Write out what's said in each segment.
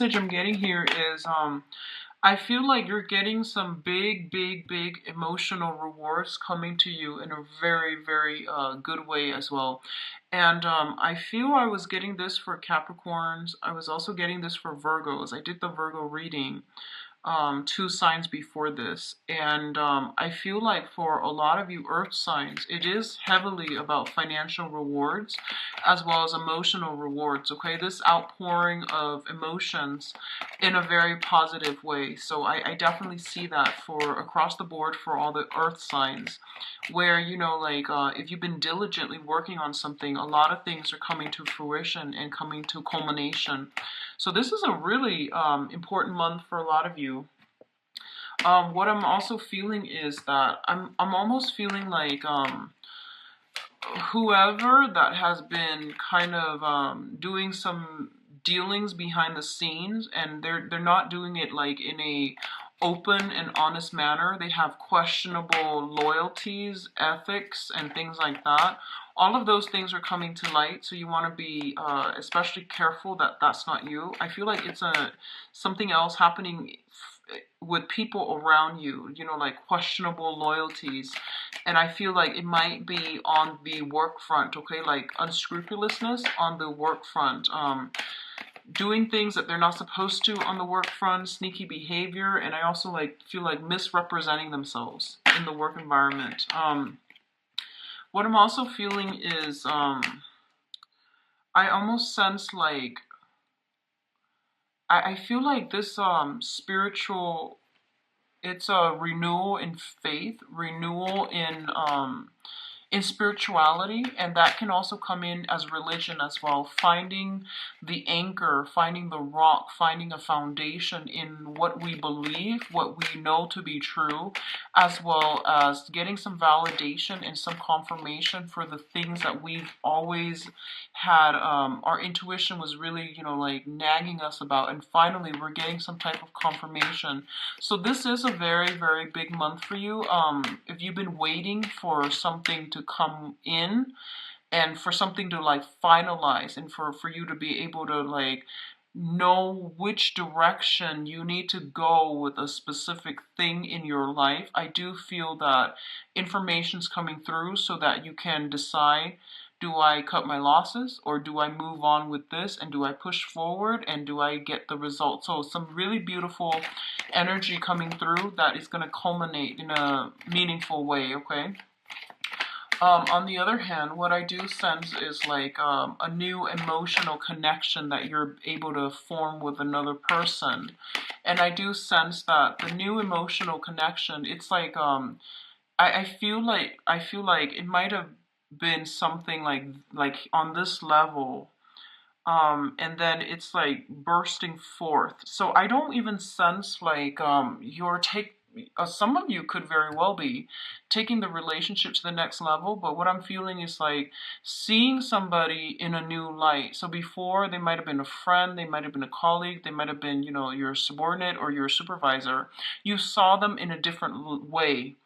message I'm getting here is I feel like you're getting some big emotional rewards coming to you in a very good way as well. And I feel I was getting this for Capricorns. I was also getting this for Virgos. I did the Virgo reading two signs before this. And I feel like for a lot of you earth signs, it is heavily about financial rewards as well as emotional rewards. Okay, this outpouring of emotions in a very positive way. So I definitely see that for across the board for all the earth signs, where like if you've been diligently working on something, a lot of things are coming to fruition and coming to culmination. So this is a really important month for a lot of you. What I'm also feeling is that I'm almost feeling like whoever that has been kind of doing some dealings behind the scenes, and they're not doing it like in a open and honest manner. They have questionable loyalties, ethics, and things like that. All of those things are coming to light, so you want to be especially careful that that's not you. I feel like it's a something else happening with people around you, like questionable loyalties. And I feel like it might be on the work front, okay, like unscrupulousness on the work front, doing things that they're not supposed to on the work front, sneaky behavior. And I also like feel like misrepresenting themselves in the work environment. What I'm also feeling is I almost sense like I feel like this spiritual, it's a renewal in faith, renewal in spirituality, and that can also come in as religion as well. Finding the anchor, finding the rock, finding a foundation in what we believe, what we know to be true, as well as getting some validation and some confirmation for the things that we've always had. Our intuition was really, like nagging us about, and finally we're getting some type of confirmation. So this is a very big month for you. If you've been waiting for something to come in and for something to like finalize, and for you to be able to like know which direction you need to go with a specific thing in your life, I do feel that information's coming through so that you can decide, do I cut my losses or do I move on with this, and do I push forward and do I get the results? So some really beautiful energy coming through that is going to culminate in a meaningful way, okay? On the other hand, what I do sense is like a new emotional connection that you're able to form with another person. And I do sense that the new emotional connection, it's like I feel like it might have been something like on this level, and then it's like bursting forth. So I don't even sense like you're take some of you could very well be taking the relationship to the next level, but what I'm feeling is like seeing somebody in a new light. So before, they might have been a friend, they might have been a colleague, they might have been, your subordinate or your supervisor. You saw them in a different way,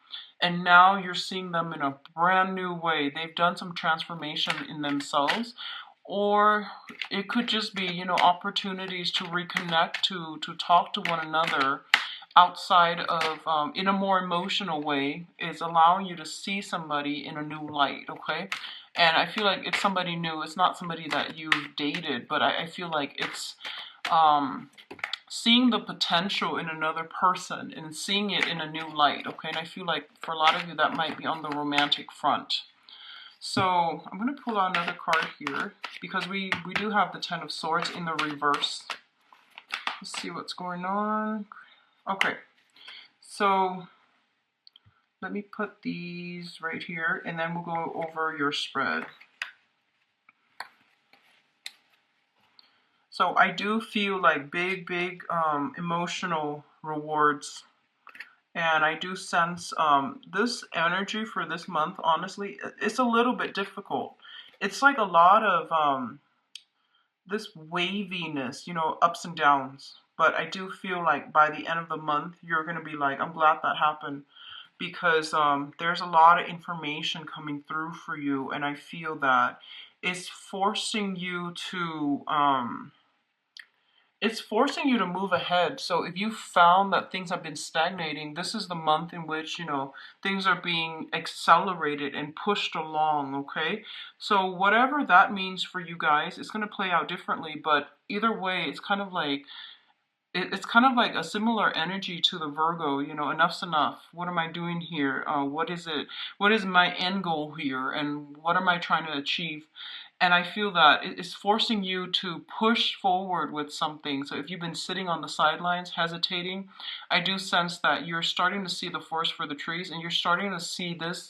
and now you're seeing them in a brand new way. They've done some transformation in themselves, or it could just be, opportunities to reconnect, to talk to one another outside of, in a more emotional way, is allowing you to see somebody in a new light, okay? And I feel like it's somebody new. It's not somebody that you've dated, but I feel like it's um, seeing the potential in another person and seeing it in a new light, okay? And I feel like for a lot of you, that might be on the romantic front. So I'm going to pull out another card here because we do have the Ten of Swords in the reverse. Let's see what's going on. Okay, so let me put these right here, and then we'll go over your spread. So I do feel like big emotional rewards. And I do sense this energy for this month, honestly, it's a little bit difficult. It's like a lot of this waviness, ups and downs. But I do feel like by the end of the month, you're going to be like, I'm glad that happened, because there's a lot of information coming through for you. And I feel that it's forcing you to it's forcing you to move ahead. So if you found that things have been stagnating, this is the month in which, things are being accelerated and pushed along, okay? So whatever that means for you guys, it's going to play out differently, but either way, it's kind of like a similar energy to the Virgo, enough's enough. What am I doing here? What is it? What is my end goal here? And what am I trying to achieve? And I feel that it's forcing you to push forward with something. So if you've been sitting on the sidelines, hesitating, I do sense that you're starting to see the forest for the trees, and you're starting to see this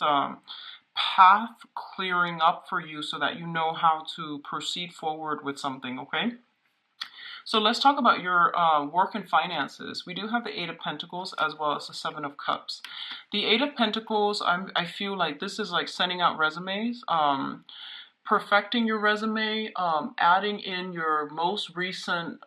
path clearing up for you so that you know how to proceed forward with something, okay? So let's talk about your work and finances. We do have the Eight of Pentacles as well as the Seven of Cups. The Eight of Pentacles, I feel like this is like sending out resumes, perfecting your resume, adding in your most recent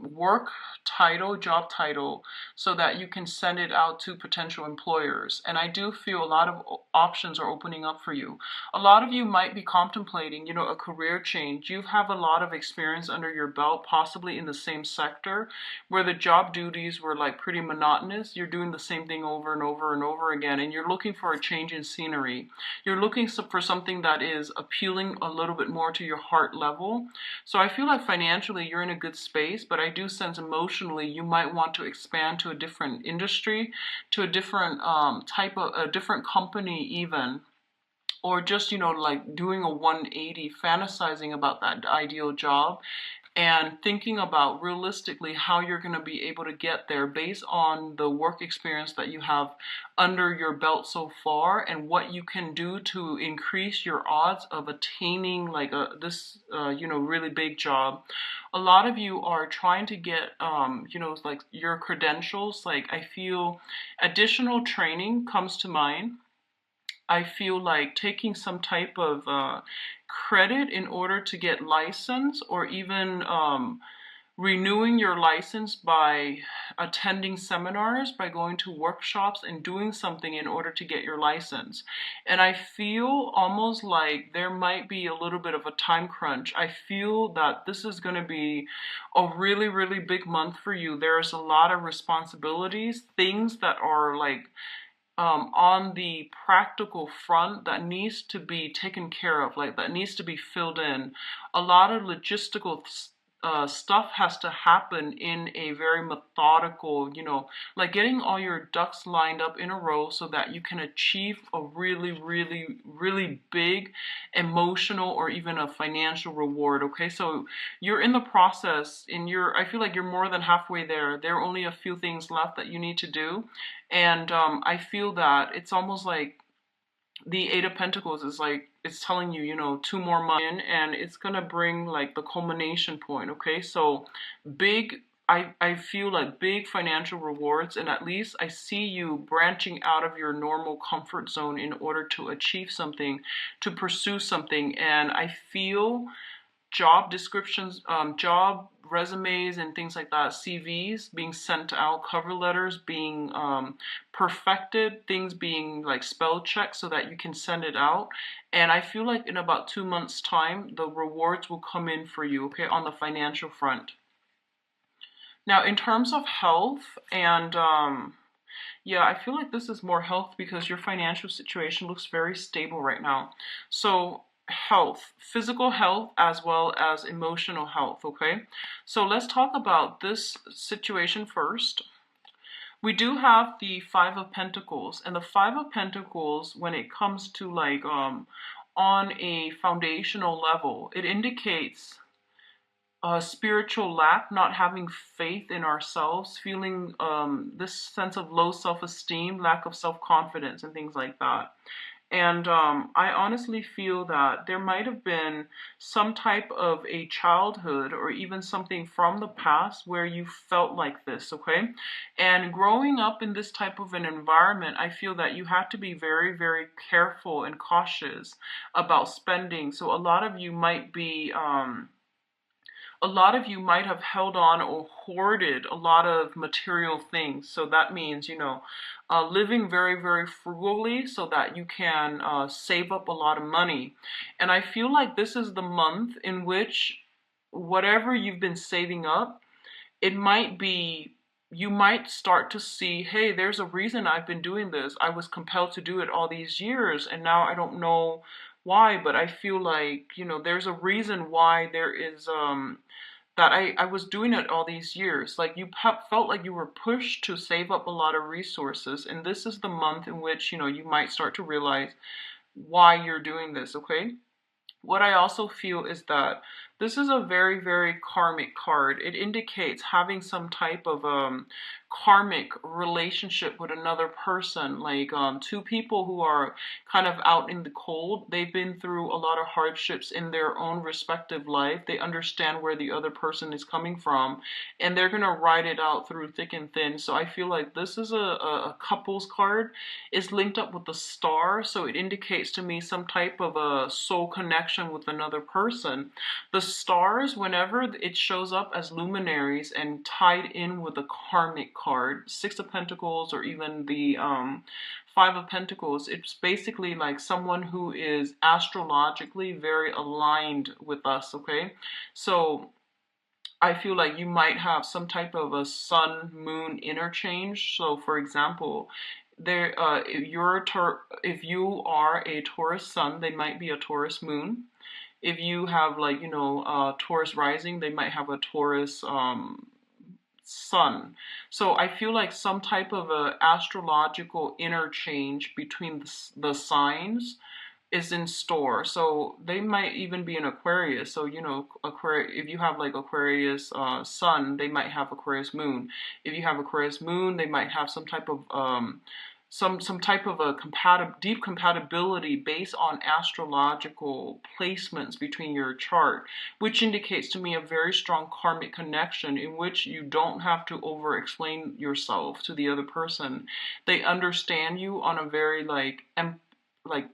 work title, job title, so that you can send it out to potential employers. And I do feel a lot of options are opening up for you. A lot of you might be contemplating, a career change. You have a lot of experience under your belt, possibly in the same sector, where the job duties were like pretty monotonous. You're doing the same thing over and over and over again, and you're looking for a change in scenery. You're looking for something that is appealing a little bit more to your heart level. So I feel like financially you're in a good space, but I do sense emotionally you might want to expand to a different industry, to a different type of a different company even, or just like doing a 180, fantasizing about that ideal job and thinking about realistically how you're going to be able to get there based on the work experience that you have under your belt so far, and what you can do to increase your odds of attaining like this really big job. A lot of you are trying to get like your credentials. Like I feel additional training comes to mind. I feel like taking some type of credit in order to get license, or even renewing your license by attending seminars, by going to workshops and doing something in order to get your license. And I feel almost like there might be a little bit of a time crunch. I feel that this is going to be a really, really big month for you. There's a lot of responsibilities, things that are like on the practical front that needs to be taken care of, like that needs to be filled in. A lot of logistical stuff has to happen in a very methodical, like getting all your ducks lined up in a row so that you can achieve a really, really, really big emotional or even a financial reward. Okay, so you're in the process, and I feel like you're more than halfway there. There are only a few things left that you need to do. And I feel that it's almost like the Eight of Pentacles is like, it's telling you, 2 more months in, and it's gonna bring like the culmination point, okay? So I feel like big financial rewards, and at least I see you branching out of your normal comfort zone in order to achieve something, to pursue something. And I feel job descriptions, job resumes and things like that, CVs being sent out, cover letters being perfected, things being like spell checked so that you can send it out. And I feel like in about 2 months' time, the rewards will come in for you, okay, on the financial front. Now, in terms of health and yeah, I feel like this is more health because your financial situation looks very stable right now. So health, physical health as well as emotional health, okay? So let's talk about this situation first. We do have the Five of Pentacles, and the Five of Pentacles, when it comes to like on a foundational level, it indicates spiritual lack, not having faith in ourselves, feeling this sense of low self-esteem, lack of self-confidence, and things like that. And I honestly feel that there might have been some type of a childhood or even something from the past where you felt like this, okay? And growing up in this type of an environment, I feel that you have to be very, very careful and cautious about spending. So a lot of you might be a lot of you might have held on or hoarded a lot of material things. So that means, living very, very frugally so that you can save up a lot of money. And I feel like this is the month in which whatever you've been saving up, it might be, you might start to see, hey, there's a reason I've been doing this. I was compelled to do it all these years, and now I don't know why, but I feel like, there's a reason why there is, that I was doing it all these years. Like you felt like you were pushed to save up a lot of resources, and this is the month in which, you might start to realize why you're doing this, okay? What I also feel is that this is a very, very karmic card. It indicates having some type of karmic relationship with another person, like two people who are kind of out in the cold. They've been through a lot of hardships in their own respective life. They understand where the other person is coming from, and they're going to ride it out through thick and thin. So I feel like this is a couples card. It's linked up with the star, so it indicates to me some type of a soul connection with another person. The stars, whenever it shows up as luminaries and tied in with a karmic card, Six of Pentacles, or even the Five of Pentacles, it's basically like someone who is astrologically very aligned with us, okay? So I feel like you might have some type of a sun moon interchange. So for example, if you are a Taurus sun, they might be a Taurus moon. If you have, like, Taurus rising, they might have a Taurus sun. So I feel like some type of a astrological interchange between the signs is in store. So they might even be an Aquarius. So, Aquarius, if you have like Aquarius sun, they might have Aquarius moon. If you have Aquarius moon, they might have some type of some type of a deep compatibility based on astrological placements between your chart, which indicates to me a very strong karmic connection in which you don't have to over explain yourself to the other person. They understand you on a very like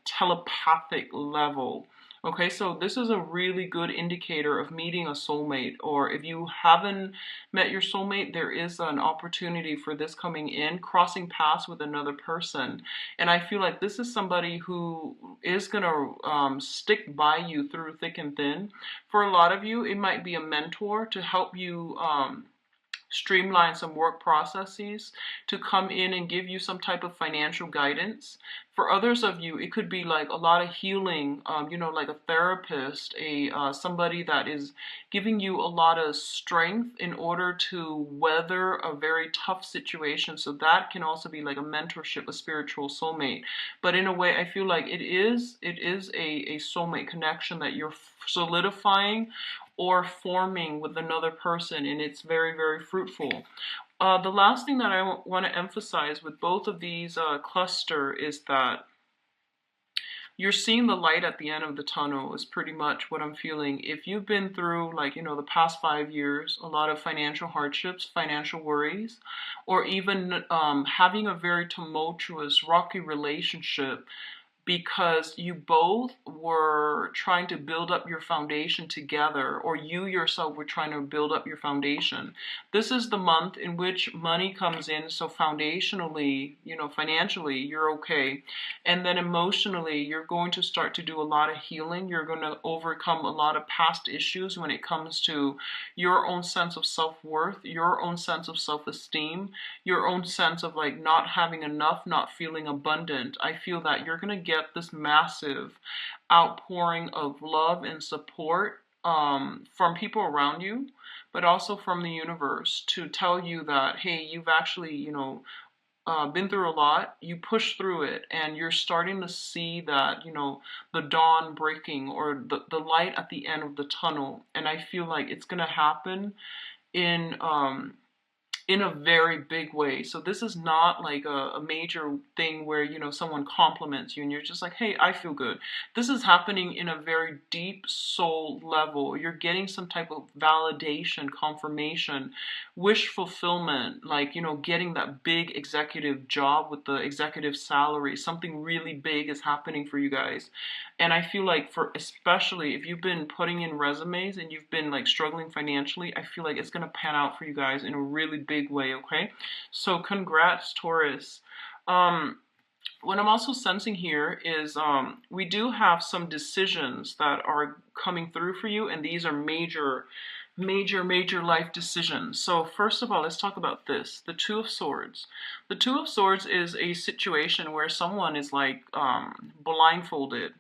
telepathic level. Okay, so this is a really good indicator of meeting a soulmate, or if you haven't met your soulmate, there is an opportunity for this coming in, crossing paths with another person. And I feel like this is somebody who is going to stick by you through thick and thin. For a lot of you, it might be a mentor to help you streamline some work processes, to come in and give you some type of financial guidance. For others of you, it could be like a lot of healing, like a therapist, somebody that is giving you a lot of strength in order to weather a very tough situation. So that can also be like a mentorship, a spiritual soulmate. But in a way, I feel like it is a soulmate connection that you're solidifying or forming with another person, and it's very, very fruitful. The last thing that I want to emphasize with both of these cluster is that you're seeing the light at the end of the tunnel is pretty much what I'm feeling. If you've been through, like, the past 5 years, a lot of financial hardships, financial worries, or even having a very tumultuous, rocky relationship, because you both were trying to build up your foundation together, or you yourself were trying to build up your foundation. This is the month in which money comes in, so foundationally, financially, you're okay. And then emotionally, you're going to start to do a lot of healing. You're going to overcome a lot of past issues when it comes to your own sense of self-worth, your own sense of self-esteem, your own sense of like not having enough, not feeling abundant. I feel that you're going to get this massive outpouring of love and support from people around you, but also from the universe to tell you that, hey, you've actually, been through a lot, you pushed through it, and you're starting to see that, the dawn breaking, or the light at the end of the tunnel. And I feel like it's going to happen in a very big way. So this is not like a major thing where, someone compliments you and you're just like, hey, I feel good. This is happening in a very deep soul level. You're getting some type of validation, confirmation, wish fulfillment, like, getting that big executive job with the executive salary. Something really big is happening for you guys. And I feel like, for especially if you've been putting in resumes and you've been like struggling financially, I feel like it's going to pan out for you guys in a really big way, okay? So congrats, Taurus. What I'm also sensing here is we do have some decisions that are coming through for you, and these are major major life decisions. So first of all, let's talk about this, the Two of Swords. The Two of Swords is a situation where someone is like blindfolded,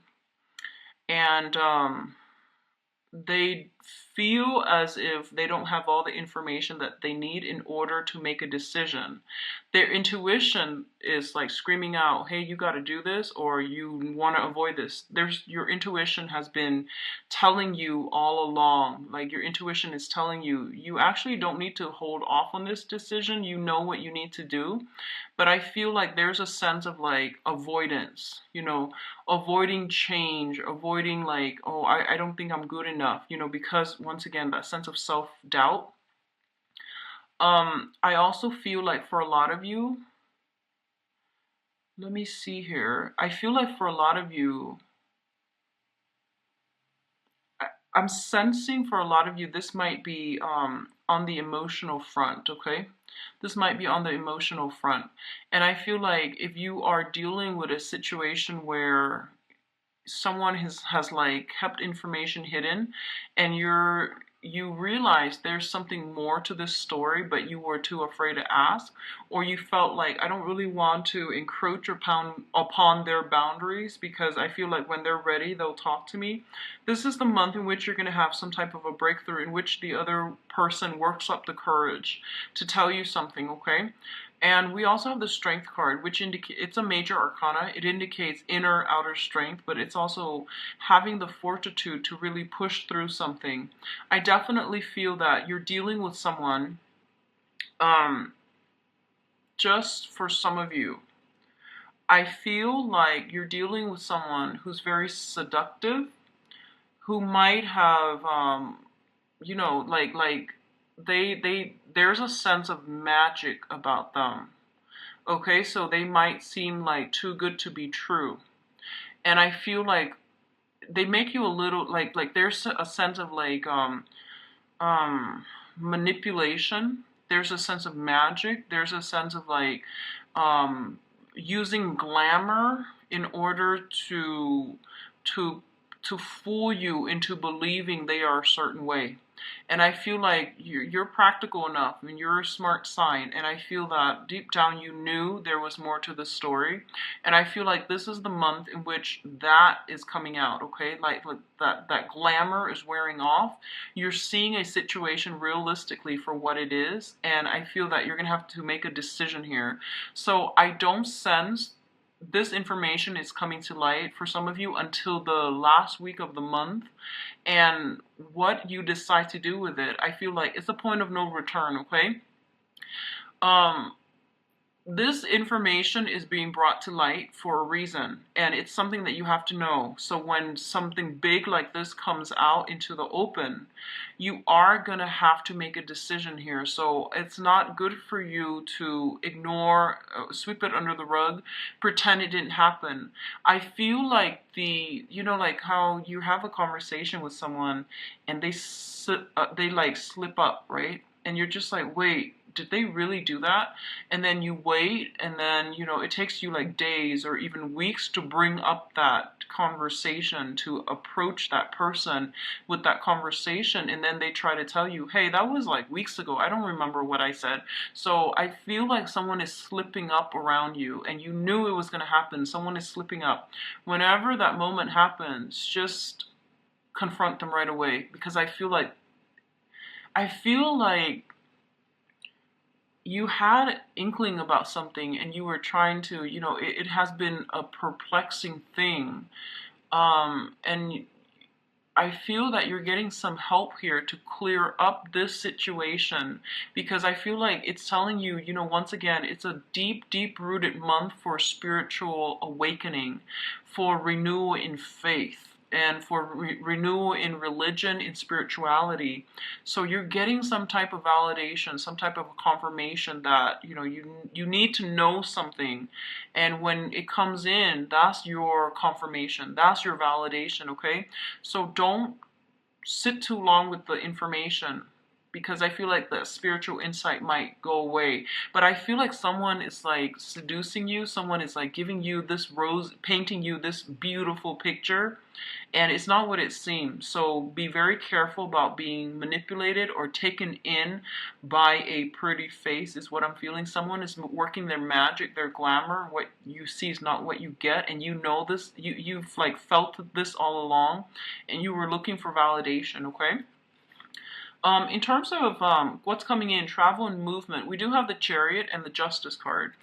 and they feel as if they don't have all the information that they need in order to make a decision. Their intuition is like screaming out, hey, you got to do this, or you want to avoid this. Your intuition has been telling you all along, like your intuition is telling you, you actually don't need to hold off on this decision. You know what you need to do. But I feel like there's a sense of like avoidance, avoiding change, avoiding like, oh, I don't think I'm good enough, because once again, that sense of self-doubt. I also feel like for a lot of you, let me see here. I feel like for a lot of you, I'm sensing for a lot of you, this might be on the emotional front, okay? This might be on the emotional front. And I feel like if you are dealing with a situation where someone has like kept information hidden, and you realize there's something more to this story, but you were too afraid to ask, or you felt like, I don't really want to encroach upon their boundaries because I feel like when they're ready, they'll talk to me. This is the month in which you're going to have some type of a breakthrough in which the other person works up the courage to tell you something, okay? And we also have the Strength card, which indicates, it's a major arcana. It indicates inner, outer strength, but it's also having the fortitude to really push through something. I definitely feel that you're dealing with someone, just for some of you, I feel like you're dealing with someone who's very seductive, who might have, like there's a sense of magic about them. Okay, so they might seem like too good to be true. And I feel like they make you a little like there's a sense of like manipulation. There's a sense of magic. There's a sense of like using glamour in order to to fool you into believing they are a certain way. And I feel like you're practical enough. I mean, you're a smart sign, and I feel that deep down you knew there was more to the story. And I feel like this is the month in which that is coming out, okay? Like that glamour is wearing off. You're seeing a situation realistically for what it is, and I feel that you're going to have to make a decision here. So I don't sense this information is coming to light for some of you until the last week of the month, and what you decide to do with it, I feel like it's a point of no return, okay? This information is being brought to light for a reason, and it's something that you have to know. So when something big like this comes out into the open, you are going to have to make a decision here. So it's not good for you to ignore, sweep it under the rug, pretend it didn't happen. I feel like like how you have a conversation with someone and they like slip up, right? And you're just like, wait, did they really do that? And then you wait, and then, it takes you like days or even weeks to bring up that conversation, to approach that person with that conversation, and then they try to tell you, hey, that was like weeks ago, I don't remember what I said. So I feel like someone is slipping up around you, and you knew it was going to happen. Someone is slipping up. Whenever that moment happens, just confront them right away, because I feel like you had inkling about something, and you were trying to, it has been a perplexing thing. And I feel that you're getting some help here to clear up this situation, because I feel like it's telling you, once again, it's a deep rooted month for spiritual awakening, for renewal in faith, and for renewal in religion, in spirituality. So you're getting some type of validation, some type of confirmation that, you need to know something. And when it comes in, that's your confirmation, that's your validation, okay? So don't sit too long with the information, because I feel like the spiritual insight might go away. But I feel like someone is like seducing you, someone is like giving you this rose, painting you this beautiful picture, and it's not what it seems. So be very careful about being manipulated or taken in by a pretty face, is what I'm feeling. Someone is working their magic, their glamour. What you see is not what you get, and you know this. You've like felt this all along, and you were looking for validation. Okay. In terms of what's coming in, travel and movement, we do have the Chariot and the Justice card.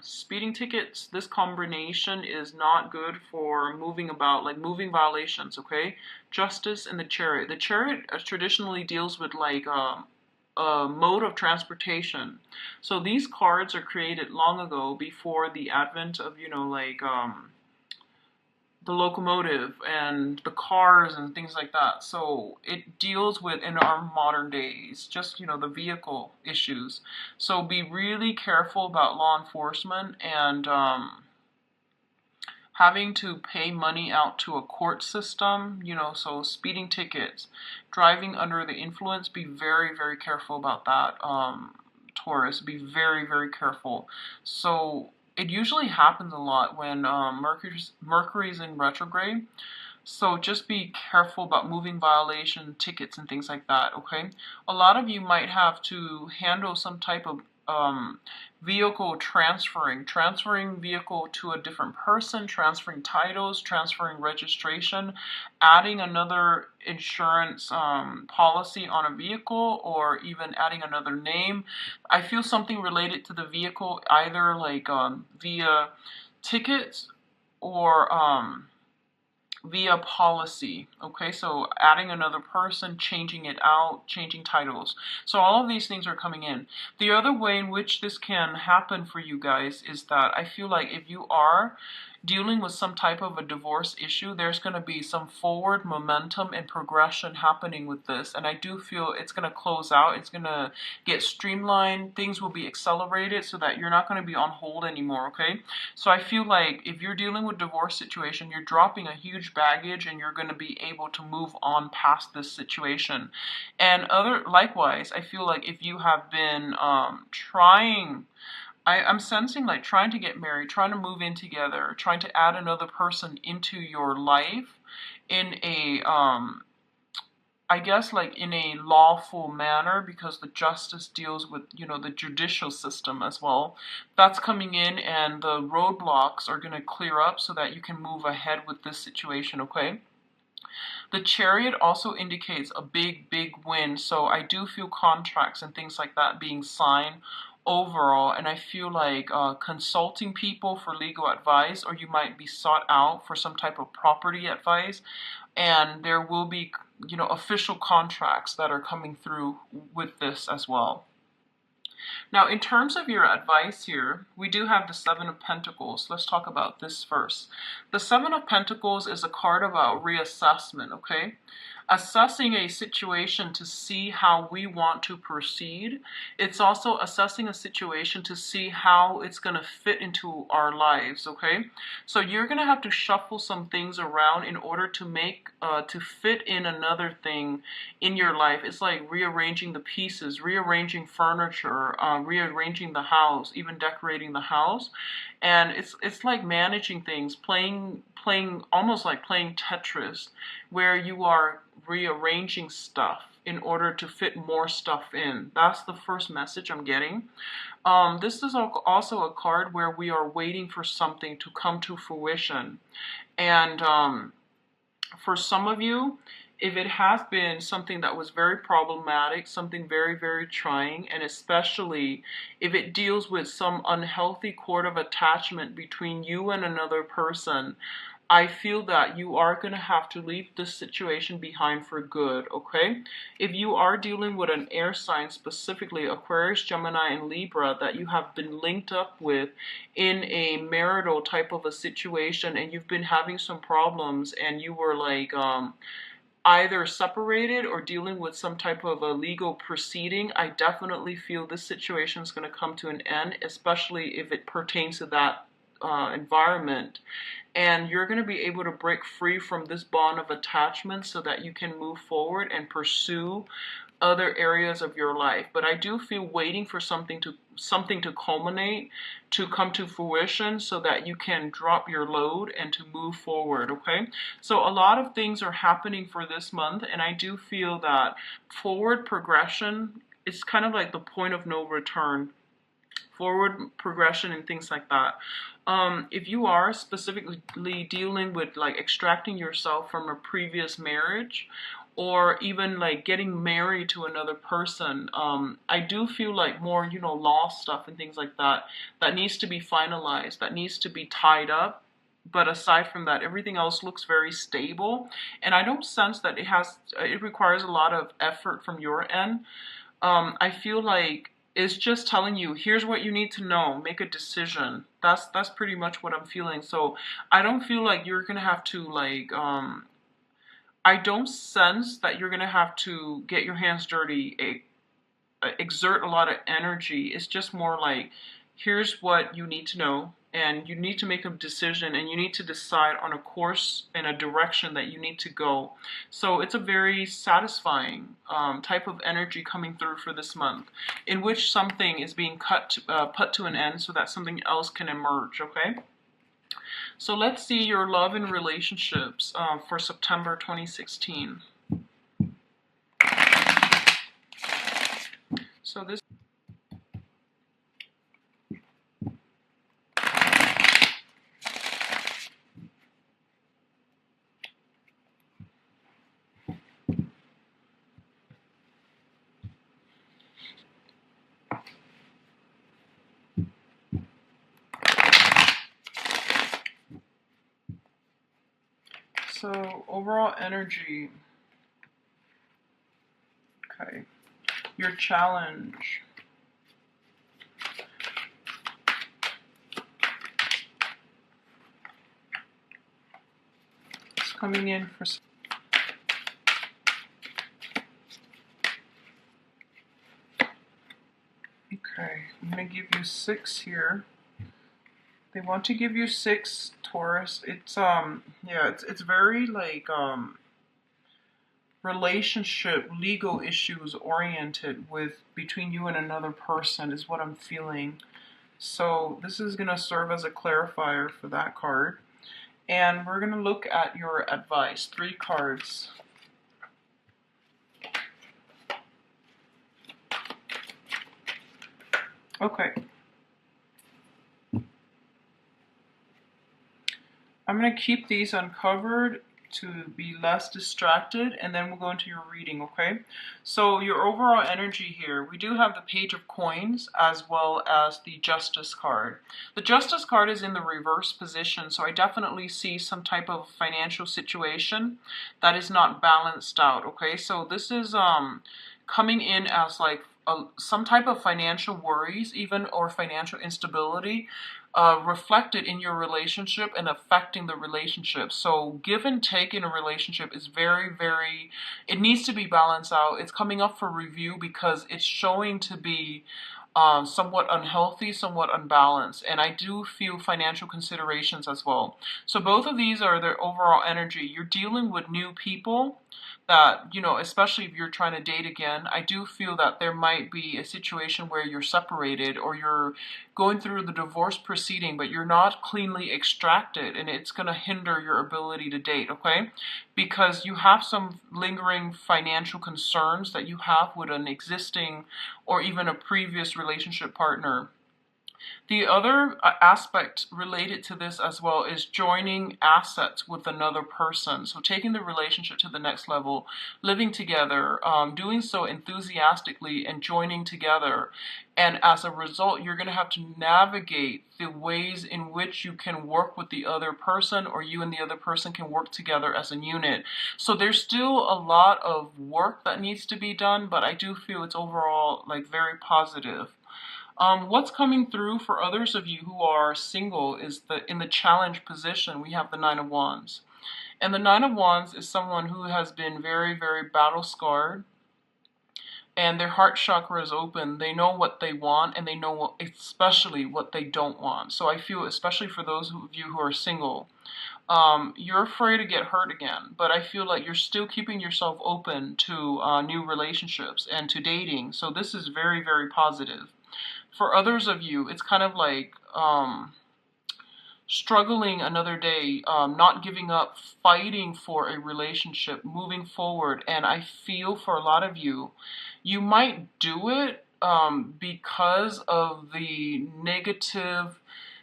Speeding tickets, this combination is not good for moving about, like moving violations, okay? Justice and the Chariot. The Chariot traditionally deals with like a mode of transportation. So these cards are created long ago before the advent of, like the locomotive and the cars and things like that. So it deals with, in our modern days, just, the vehicle issues. So be really careful about law enforcement and having to pay money out to a court system, so speeding tickets, driving under the influence, be very, very careful about that. Taurus, be very, very careful. So it usually happens a lot when Mercury's in retrograde. So just be careful about moving violation tickets and things like that, okay? A lot of you might have to handle some type of vehicle transferring vehicle to a different person, transferring titles, transferring registration, adding another insurance policy on a vehicle, or even adding another name. I feel something related to the vehicle, either like via tickets or via policy. Okay, so adding another person, changing it out, changing titles. So all of these things are coming in. The other way in which this can happen for you guys is that I feel like if you are dealing with some type of a divorce issue, there's going to be some forward momentum and progression happening with this. And I do feel it's going to close out. It's going to get streamlined. Things will be accelerated so that you're not going to be on hold anymore, okay? So I feel like if you're dealing with divorce situation, you're dropping a huge baggage and you're going to be able to move on past this situation. And likewise, I feel like if you have been I'm sensing like trying to get married, trying to move in together, trying to add another person into your life in a, I guess like in a lawful manner, because the justice deals with, the judicial system as well. That's coming in, and the roadblocks are going to clear up so that you can move ahead with this situation, okay? The Chariot also indicates a big, big win. So I do feel contracts and things like that being signed overall, and I feel like consulting people for legal advice, or you might be sought out for some type of property advice, and there will be, official contracts that are coming through with this as well. Now, in terms of your advice here, we do have the Seven of Pentacles. Let's talk about this first. The Seven of Pentacles is a card about reassessment, okay? Assessing a situation to see how we want to proceed. It's also assessing a situation to see how it's going to fit into our lives, okay? So you're going to have to shuffle some things around in order to make, to fit in another thing in your life. It's like rearranging the pieces, rearranging furniture, rearranging the house, even decorating the house. And it's like managing things, playing almost like playing Tetris, where you are rearranging stuff in order to fit more stuff in. That's the first message I'm getting. This is also a card where we are waiting for something to come to fruition. And for some of you, if it has been something that was very problematic, something very, very trying, and especially if it deals with some unhealthy cord of attachment between you and another person, I feel that you are going to have to leave this situation behind for good, okay? If you are dealing with an air sign, specifically Aquarius, Gemini, and Libra, that you have been linked up with in a marital type of a situation, and you've been having some problems, and you were like, either separated or dealing with some type of a legal proceeding, I definitely feel this situation is going to come to an end, especially if it pertains to that environment. And you're going to be able to break free from this bond of attachment so that you can move forward and pursue other areas of your life. But I do feel waiting for something to culminate, to come to fruition, so that you can drop your load and to move forward. Okay, so a lot of things are happening for this month, and I do feel that forward progression is kind of like the point of no return, forward progression and things like that. If you are specifically dealing with like extracting yourself from a previous marriage, or even like getting married to another person, I do feel like more, law stuff and things like that, that needs to be finalized, that needs to be tied up. But aside from that, everything else looks very stable, and I don't sense that it requires a lot of effort from your end. I feel like it's just telling you, here's what you need to know, make a decision. That's pretty much what I'm feeling. So I don't feel like you're gonna have to like I don't sense that you're gonna have to get your hands dirty, exert a lot of energy. It's just more like, here's what you need to know, and you need to make a decision, and you need to decide on a course and a direction that you need to go. So it's a very satisfying type of energy coming through for this month, in which something is being put to an end so that something else can emerge. Okay, so let's see your love and relationships for September 2016. So this So overall energy, okay, your challenge, it's coming in for, okay, I'm going to give you 6 here. They want to give you 6, Taurus. It's yeah, it's very like relationship, legal issues oriented with between you and another person is what I'm feeling. So this is going to serve as a clarifier for that card. And we're going to look at your advice. 3 cards. Okay. I'm going to keep these uncovered to be less distracted, and then we'll go into your reading, okay? So your overall energy here, we do have the Page of Coins as well as the Justice card. The Justice card is in the reverse position, so I definitely see some type of financial situation that is not balanced out, okay? So this is coming in as like some type of financial worries even, or financial instability reflected in your relationship and affecting the relationship. So give and take in a relationship is very, very, it needs to be balanced out. It's coming up for review because it's showing to be somewhat unhealthy, somewhat unbalanced. And I do feel financial considerations as well. So both of these are their overall energy. You're dealing with new people that, especially if you're trying to date again, I do feel that there might be a situation where you're separated or you're going through the divorce proceeding, but you're not cleanly extracted, and it's going to hinder your ability to date, okay? Because you have some lingering financial concerns that you have with an existing or even a previous relationship partner. The other aspect related to this as well is joining assets with another person. So taking the relationship to the next level, living together, doing so enthusiastically and joining together. And as a result, you're going to have to navigate the ways in which you can work with the other person, or you and the other person can work together as a unit. So there's still a lot of work that needs to be done, but I do feel it's overall like very positive. What's coming through for others of you who are single is in the challenge position, we have the Nine of Wands. And the Nine of Wands is someone who has been very, very battle scarred, and their heart chakra is open. They know what they want, and they know especially what they don't want. So I feel, especially for those of you who are single, You're afraid to get hurt again, but I feel like you're still keeping yourself open to new relationships and to dating. So this is very, very positive. For others of you, it's kind of like struggling another day, not giving up, fighting for a relationship, moving forward. And I feel for a lot of you, you might do it because of the negative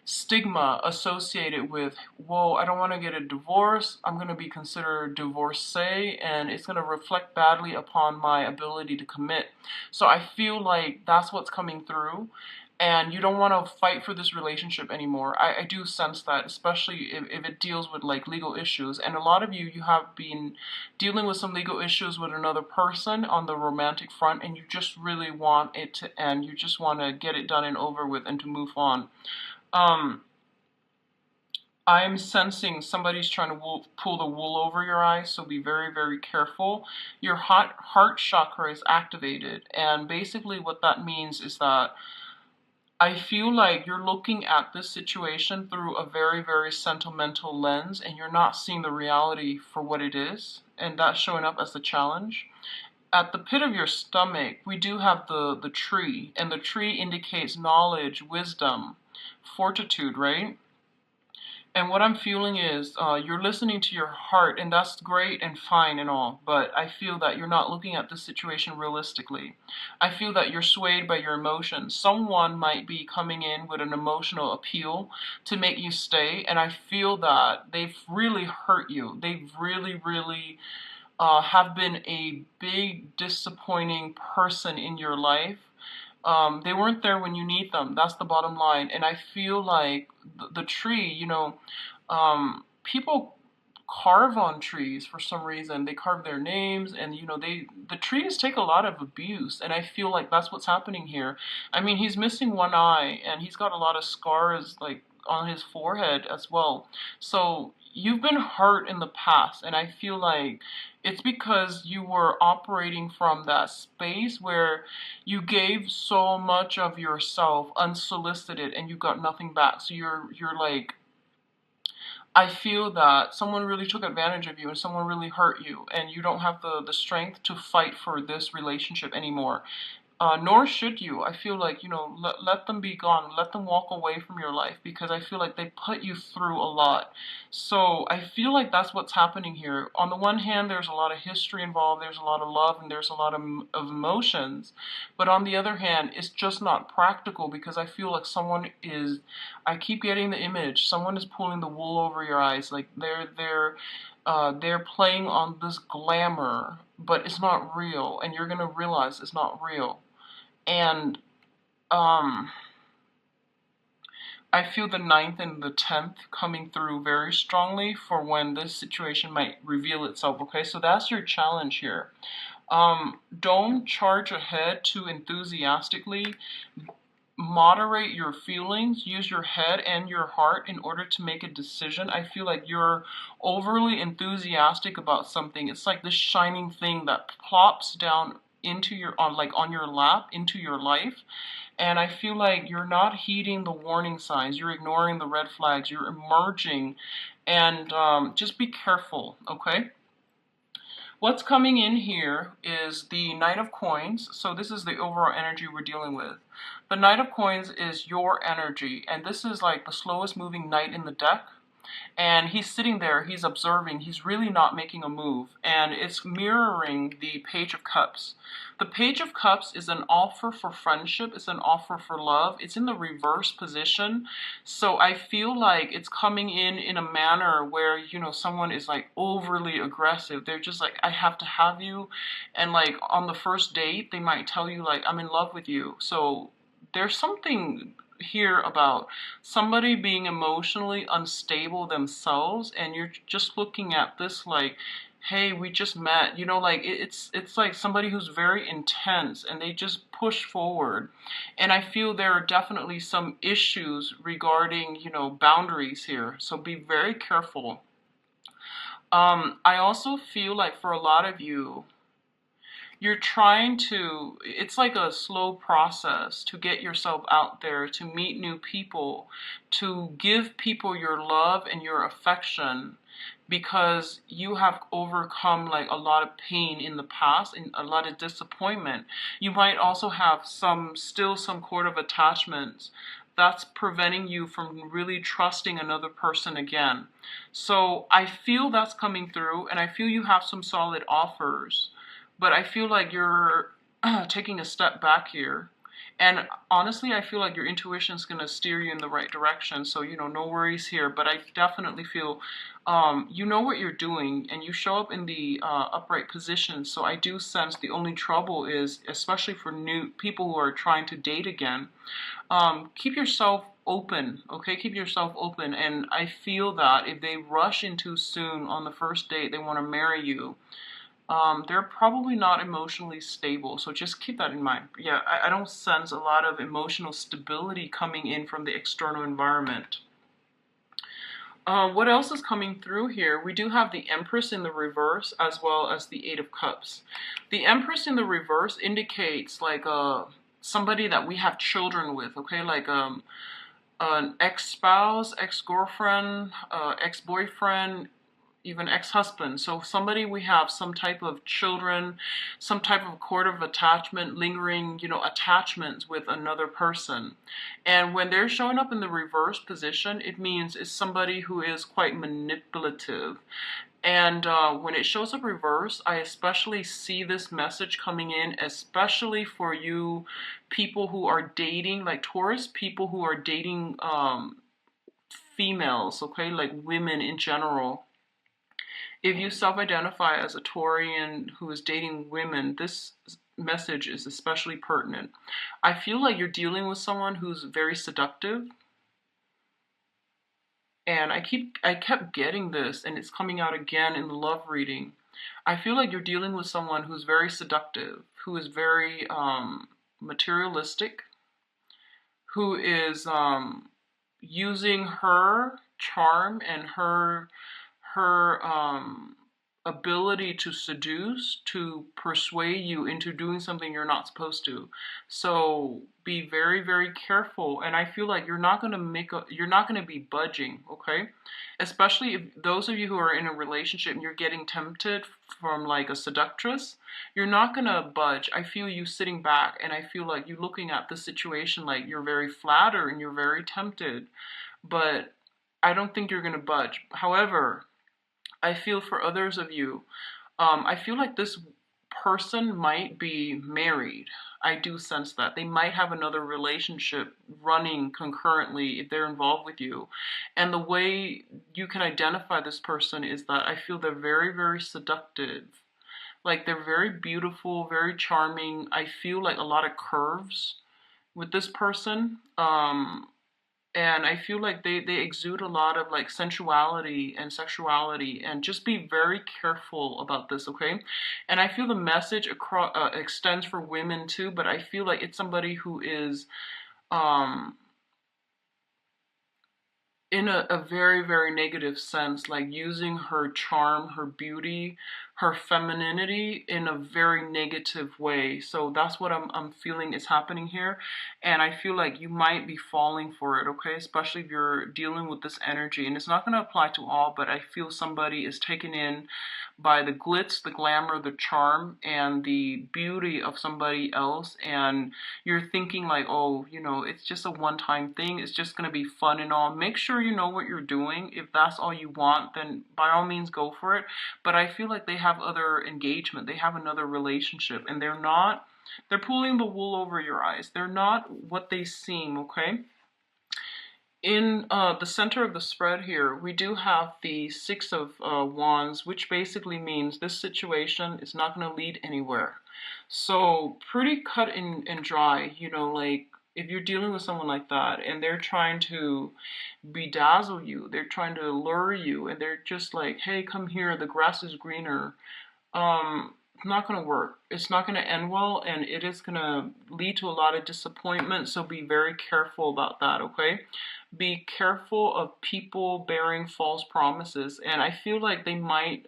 stigma associated with, whoa, I don't want to get a divorce. I'm going to be considered divorcee, and it's going to reflect badly upon my ability to commit. So I feel like that's what's coming through. And you don't want to fight for this relationship anymore. I do sense that, especially if it deals with like legal issues. And a lot of you have been dealing with some legal issues with another person on the romantic front, and you just really want it to end. You just want to get it done and over with and to move on. I'm sensing somebody's trying to pull the wool over your eyes, so be very, very careful. Your heart chakra is activated, and basically what that means is that I feel like you're looking at this situation through a very, very sentimental lens, and you're not seeing the reality for what it is, and that's showing up as the challenge. At the pit of your stomach, we do have the tree, and the tree indicates knowledge, wisdom, fortitude, right? And what I'm feeling is you're listening to your heart, and that's great and fine and all, but I feel that you're not looking at the situation realistically. I feel that you're swayed by your emotions. Someone might be coming in with an emotional appeal to make you stay, and I feel that they've really hurt you. They've really, really have been a big disappointing person in your life. They weren't there when you need them. That's the bottom line. And I feel like the tree, people carve on trees for some reason. They carve their names, and the trees take a lot of abuse, and I feel like that's what's happening here. I mean, he's missing one eye, and he's got a lot of scars like on his forehead as well. So you've been hurt in the past, and I feel like it's because you were operating from that space where you gave so much of yourself unsolicited and you got nothing back. So you're like, I feel that someone really took advantage of you and someone really hurt you, and you don't have the strength to fight for this relationship anymore. Nor should you. I feel like, let them be gone. Let them walk away from your life, because I feel like they put you through a lot. So I feel like that's what's happening here. On the one hand, there's a lot of history involved, there's a lot of love, and there's a lot of emotions. But on the other hand, it's just not practical, because I feel like I keep getting the image, someone is pulling the wool over your eyes. Like they're playing on this glamour, but it's not real, and you're gonna realize it's not real. And I feel the ninth and the 10th coming through very strongly for when this situation might reveal itself. Okay, so that's your challenge here. Don't charge ahead too enthusiastically. Moderate your feelings, use your head and your heart in order to make a decision. I feel like you're overly enthusiastic about something. It's like this shining thing that plops down into on your lap into your life, and I feel like you're not heeding the warning signs, you're ignoring the red flags, you're emerging, and just be careful. Okay, what's coming in here is the Knight of Coins. So this is the overall energy we're dealing with. The Knight of Coins is your energy, and this is like the slowest moving knight in the deck. And he's sitting there, he's observing, he's really not making a move. And it's mirroring the Page of Cups. The Page of Cups is an offer for friendship, it's an offer for love. It's in the reverse position. So I feel like it's coming in a manner where, someone is like overly aggressive. They're just like, I have to have you. And like on the first date, they might tell you like, I'm in love with you. So there's something here about somebody being emotionally unstable themselves, and you're just looking at this like, hey, we just met, like it's like somebody who's very intense and they just push forward. And I feel there are definitely some issues regarding, boundaries here, so be very careful. I also feel like for a lot of you, you're trying to, it's like a slow process to get yourself out there, to meet new people, to give people your love and your affection, because you have overcome like a lot of pain in the past and a lot of disappointment. You might also have still some sort of attachments that's preventing you from really trusting another person again. So I feel that's coming through, and I feel you have some solid offers, but I feel like you're taking a step back here. And honestly, I feel like your intuition is going to steer you in the right direction. So, no worries here. But I definitely feel you know what you're doing, and you show up in the upright position. So I do sense the only trouble is, especially for new people who are trying to date again, keep yourself open, okay? Keep yourself open. And I feel that if they rush in too soon on the first date, they want to marry you, they're probably not emotionally stable. So just keep that in mind. Yeah, I don't sense a lot of emotional stability coming in from the external environment. What else is coming through here? We do have the Empress in the reverse as well as the Eight of Cups. The Empress in the reverse indicates like somebody that we have children with, okay? Like an ex-spouse, ex-girlfriend, ex-boyfriend, even ex-husband. So somebody we have some type of children, some type of cord of attachment, lingering, attachments with another person. And when they're showing up in the reverse position, it means it's somebody who is quite manipulative. And when it shows up reverse, I especially see this message coming in, especially for you people who are dating, like Taurus, people who are dating females, okay, like women in general. If you self-identify as a Taurian who is dating women, this message is especially pertinent. I feel like you're dealing with someone who's very seductive. And I kept getting this, and it's coming out again in the love reading. I feel like you're dealing with someone who's very seductive, who is very materialistic, who is using her charm and her ability to seduce to persuade you into doing something you're not supposed to. So be very, very careful. And I feel like you're not going to be budging, okay? Especially if those of you who are in a relationship and you're getting tempted from like a seductress, you're not going to budge. I feel you sitting back, and I feel like you looking at the situation like you're very flattered and you're very tempted, but I don't think you're going to budge. However, I feel for others of you, I feel like this person might be married. I do sense that. They might have another relationship running concurrently if they're involved with you. And the way you can identify this person is that I feel they're very, very seductive. Like they're very beautiful, very charming. I feel like a lot of curves with this person. And I feel like they exude a lot of like sensuality and sexuality, and just be very careful about this, okay? And I feel the message extends for women too, but I feel like it's somebody who is um, in a very, very negative sense, like using her charm, her beauty, her femininity in a very negative way. So that's what I'm feeling is happening here. And I feel like you might be falling for it, okay? Especially if you're dealing with this energy. And it's not going to apply to all, but I feel somebody is taken in by the glitz, the glamour, the charm, and the beauty of somebody else. And you're thinking like, oh, it's just a one-time thing. It's just going to be fun and all. Make sure you know what you're doing. If that's all you want, then by all means go for it. But I feel like they have other engagement. They have another relationship, and they're pulling the wool over your eyes. They're not what they seem, okay? In the center of the spread here, we do have the Six of Wands, which basically means this situation is not going to lead anywhere. So pretty cut and dry, like if you're dealing with someone like that and they're trying to bedazzle you, they're trying to lure you, and they're just like, hey, come here, the grass is greener. It's not going to work. It's not going to end well, and it is going to lead to a lot of disappointment. So be very careful about that, okay? Be careful of people bearing false promises. And I feel like they might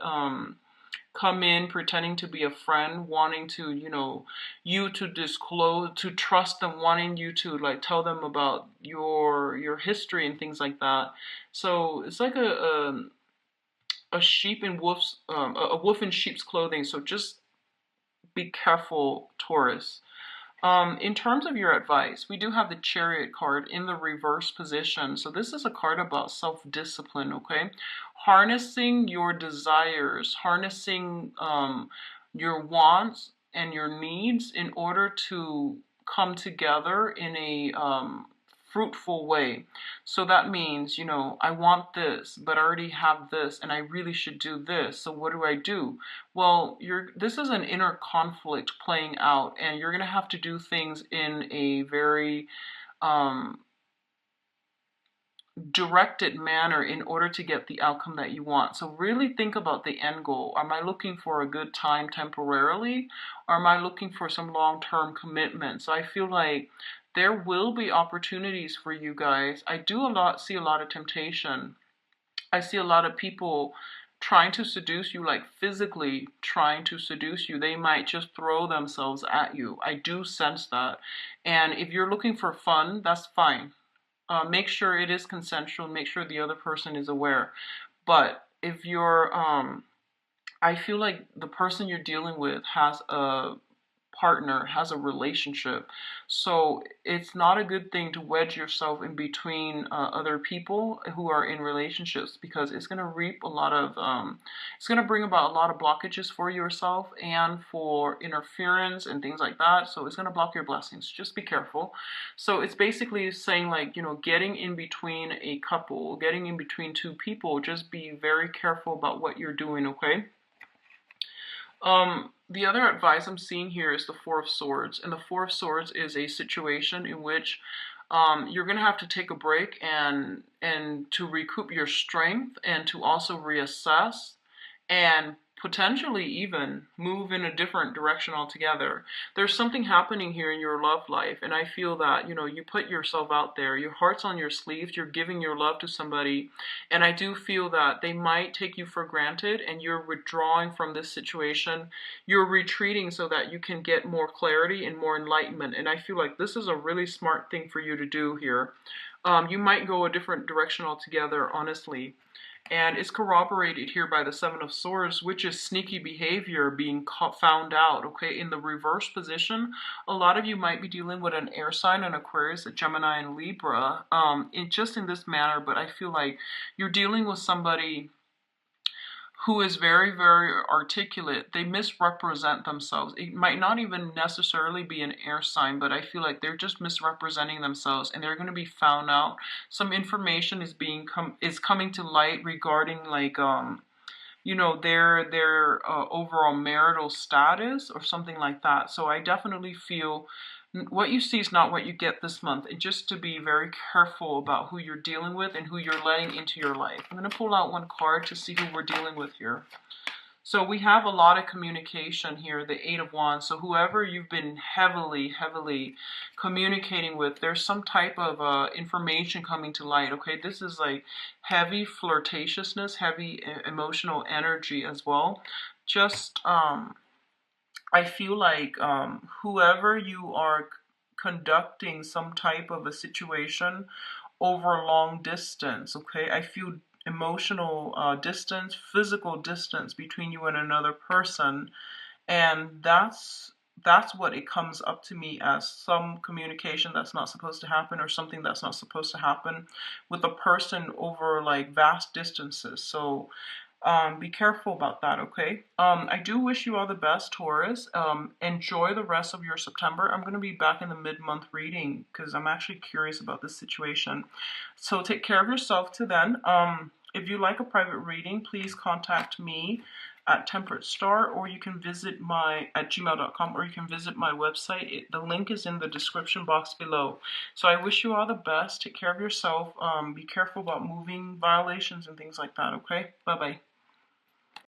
come in pretending to be a friend, wanting to, you to disclose, to trust them, wanting you to like tell them about your history and things like that. So it's like a sheep in wolf's a wolf in sheep's clothing. So just be careful, Taurus. In terms of your advice, we do have the Chariot card in the reverse position. So this is a card about self-discipline, okay? Harnessing your desires, harnessing your wants and your needs in order to come together in a fruitful way. So that means, I want this, but I already have this, and I really should do this. So what do I do? Well, this is an inner conflict playing out, and you're going to have to do things in a very directed manner in order to get the outcome that you want. So really think about the end goal. Am I looking for a good time temporarily, or am I looking for some long-term commitment? So I feel like there will be opportunities for you guys. I see a lot of temptation. I see a lot of people trying to seduce you, like physically trying to seduce you. They might just throw themselves at you. I do sense that. And if you're looking for fun, that's fine. Make sure it is consensual. Make sure the other person is aware. But if I feel like the person you're dealing with has a partner, has a relationship. So it's not a good thing to wedge yourself in between other people who are in relationships, because it's going to reap a lot of, it's going to bring about a lot of blockages for yourself and for interference and things like that. So it's going to block your blessings. Just be careful. So it's basically saying like, getting in between a couple, getting in between two people, just be very careful about what you're doing, okay? The other advice I'm seeing here is the Four of Swords, and the Four of Swords is a situation in which you're going to have to take a break and to recoup your strength, and to also reassess and potentially even move in a different direction altogether. There's something happening here in your love life, and I feel that, you put yourself out there, your heart's on your sleeves, you're giving your love to somebody, and I do feel that they might take you for granted, and you're withdrawing from this situation. You're retreating so that you can get more clarity and more enlightenment, and I feel like this is a really smart thing for you to do here. You might go a different direction altogether, honestly. And it's corroborated here by the Seven of Swords, which is sneaky behavior being found out, okay? In the reverse position, a lot of you might be dealing with an air sign, an Aquarius, a Gemini, and Libra, just in this manner, but I feel like you're dealing with somebody who is very, very articulate. They misrepresent themselves. It might not even necessarily be an air sign, but I feel like they're just misrepresenting themselves, and they're going to be found out. Some information is coming to light regarding like their overall marital status or something like that. So I definitely feel what you see is not what you get this month, and just to be very careful about who you're dealing with and who you're letting into your life. I'm going to pull out one card to see who we're dealing with here. So we have a lot of communication here, the Eight of Wands. So whoever you've been heavily communicating with, there's some type of information coming to light, okay? This is like heavy flirtatiousness, heavy emotional energy as well. Just, I feel like whoever you are conducting some type of a situation over a long distance, okay? I feel emotional distance, physical distance between you and another person, and that's what it comes up to me as, some communication that's not supposed to happen, or something that's not supposed to happen with a person over like vast distances. So be careful about that, okay? I do wish you all the best, Taurus. Enjoy the rest of your September. I'm going to be back in the mid-month reading because I'm actually curious about this situation. So take care of yourself till then. If you like a private reading, please contact me at Temperate Star, or you can visit at gmail.com, or you can visit my website. The link is in the description box below. So I wish you all the best. Take care of yourself. Be careful about moving violations and things like that, okay? Bye-bye.